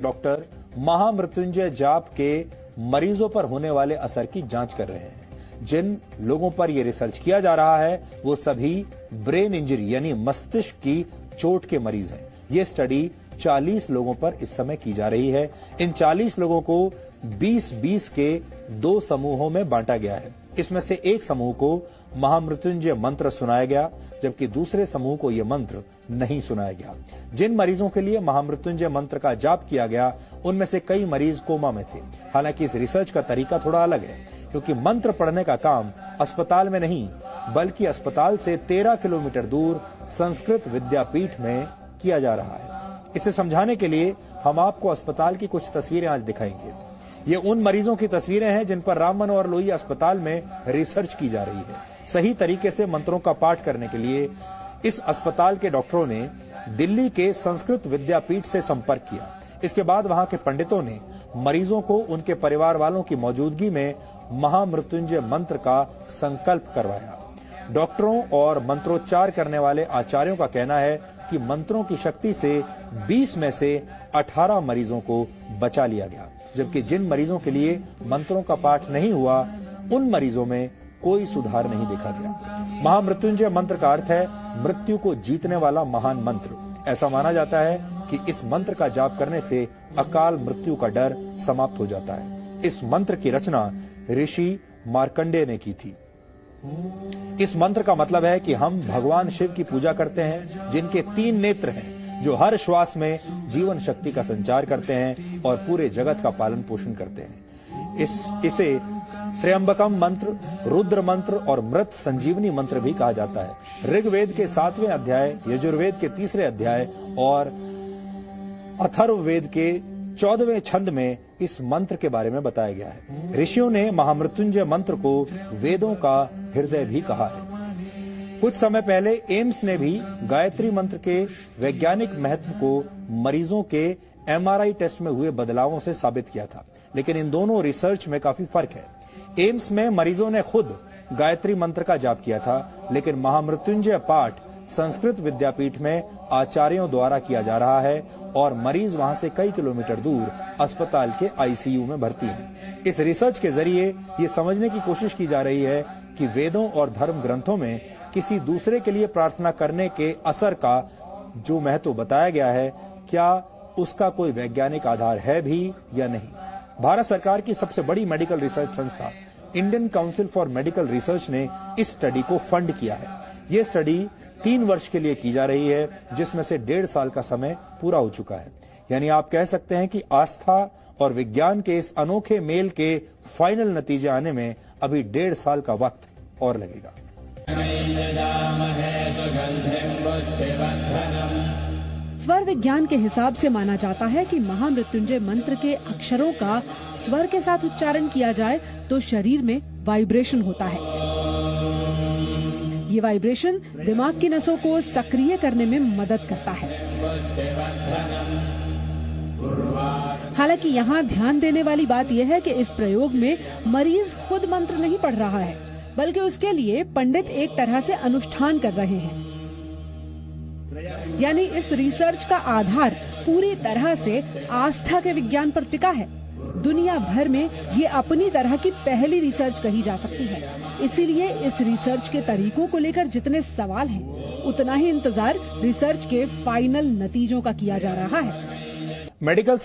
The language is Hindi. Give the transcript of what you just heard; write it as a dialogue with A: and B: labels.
A: डॉक्टर महामृत्युंजय जाप के मरीजों पर होने वाले असर की जांच कर रहे हैं। जिन लोगों पर यह रिसर्च किया जा रहा है वो सभी ब्रेन इंजरी यानी मस्तिष्क की चोट के मरीज हैं। ये स्टडी 40 लोगों पर इस समय की जा रही है। इन 40 लोगों को 20-20 के 2 समूहों में बांटा गया है। इसमें से एक समूह को महामृत्युंजय मंत्र सुनाया गया, जबकि दूसरे समूह को यह मंत्र नहीं सुनाया गया। जिन मरीजों के लिए महामृत्युंजय मंत्र का जाप किया गया, उनमें से कई मरीज कोमा में थे। हालांकि इस रिसर्च का तरीका थोड़ा अलग है, क्योंकि मंत्र पढ़ने का काम अस्पताल में नहीं, बल्कि अस्पताल से 13 किलोमीटर दूर संस्कृत विद्यापीठ में किया जा रहा है। इसे समझाने के लिए हम आपको अस्पताल की कुछ तस्वीरें आज दिखाएंगे। ये उन मरीजों की तस्वीरें हैं जिन पर राम मनोहर लोहिया अस्पताल में रिसर्च की जा रही है। सही तरीके से मंत्रों का पाठ करने के लिए इस अस्पताल के डॉक्टरों ने दिल्ली के संस्कृत विद्यापीठ से संपर्क किया। इसके बाद वहां के पंडितों ने मरीजों को उनके परिवार वालों की मौजूदगी में महामृत्युंजय मंत्र का संकल्प करवाया। डॉक्टरों और मंत्रोच्चार करने वाले आचार्यों का कहना है कि मंत्रों की शक्ति से 20 में से 18 मरीजों को बचा लिया गया, जबकि जिन मरीजों के लिए मंत्रों का पाठ नहीं हुआ, उन मरीजों में कोई सुधार नहीं देखा गया। महामृत्युंजय मंत्र का अर्थ है मृत्यु को जीतने वाला महान मंत्र। ऐसा माना जाता है कि इस मंत्र का जाप करने से अकाल मृत्यु का डर समाप्त हो जाता है। इस मंत्र की रचना ऋषि मार्कंडेय ने की थी। इस मंत्र का मतलब है कि हम भगवान शिव की पूजा करते हैं, जिनके 3 नेत्र हैं, जो हर श्वास में जीवन शक्ति का संचार करते हैं और पूरे जगत का पालन पोषण करते हैं। इसे त्र्यंबकम मंत्र, रुद्र मंत्र और मृत संजीवनी मंत्र भी कहा जाता है। ऋग्वेद के 7वें अध्याय, यजुर्वेद के 3रे अध्याय और अथर्ववेद के 14वें छंद में इस मंत्र के बारे में बताया गया है। ऋषियों ने महामृत्युंजय मंत्र को वेदों का हृदय भी कहा है। कुछ समय पहले एम्स ने भी गायत्री मंत्र के वैज्ञानिक महत्व को मरीजों के MRI टेस्ट में हुए बदलावों से साबित किया था, लेकिन इन दोनों रिसर्च में काफी फर्क है। एम्स में मरीजों ने खुद गायत्री मंत्र का जाप किया था, लेकिन महामृत्युंजय पाठ संस्कृत विद्यापीठ में आचार्यों द्वारा किया जा रहा है और मरीज वहां से कई किलोमीटर दूर अस्पताल के ICU में भर्ती हैं। इस रिसर्च के जरिए ये समझने की कोशिश की जा रही है कि वेदों और धर्म ग्रंथों में किसी दूसरे के लिए प्रार्थना करने के असर का जो महत्व बताया गया है, क्या उसका कोई वैज्ञानिक आधार है भी या नहीं। भारत सरकार की सबसे बड़ी मेडिकल रिसर्च संस्था Indian council for medical research ने इस स्टडी को फंड किया है। ये स्टडी 3 वर्ष के लिए की जा रही है, जिसमें से 1.5 साल का समय पूरा हो चुका है। यानी आप कह सकते हैं कि आस्था और विज्ञान के इस अनोखे मेल के फाइनल नतीजे आने में अभी 1.5 साल का वक्त और लगेगा।
B: स्वर विज्ञान के हिसाब से माना जाता है कि महामृत्युंजय मंत्र के अक्षरों का स्वर के साथ उच्चारण किया जाए तो शरीर में वाइब्रेशन होता है। ये वाइब्रेशन दिमाग की नसों को सक्रिय करने में मदद करता है। हालांकि यहाँ ध्यान देने वाली बात यह है कि इस प्रयोग में मरीज खुद मंत्र नहीं पढ़ रहा है, बल्कि उसके लिए पंडित एक तरह से अनुष्ठान कर रहे हैं। यानी इस रिसर्च का आधार पूरी तरह से आस्था के विज्ञान पर टिका है। दुनिया भर में ये अपनी तरह की पहली रिसर्च कही जा सकती है। इसीलिए इस रिसर्च के तरीकों को लेकर जितने सवाल हैं, उतना ही इंतजार रिसर्च के फाइनल नतीजों का किया जा रहा है।
A: मेडिकल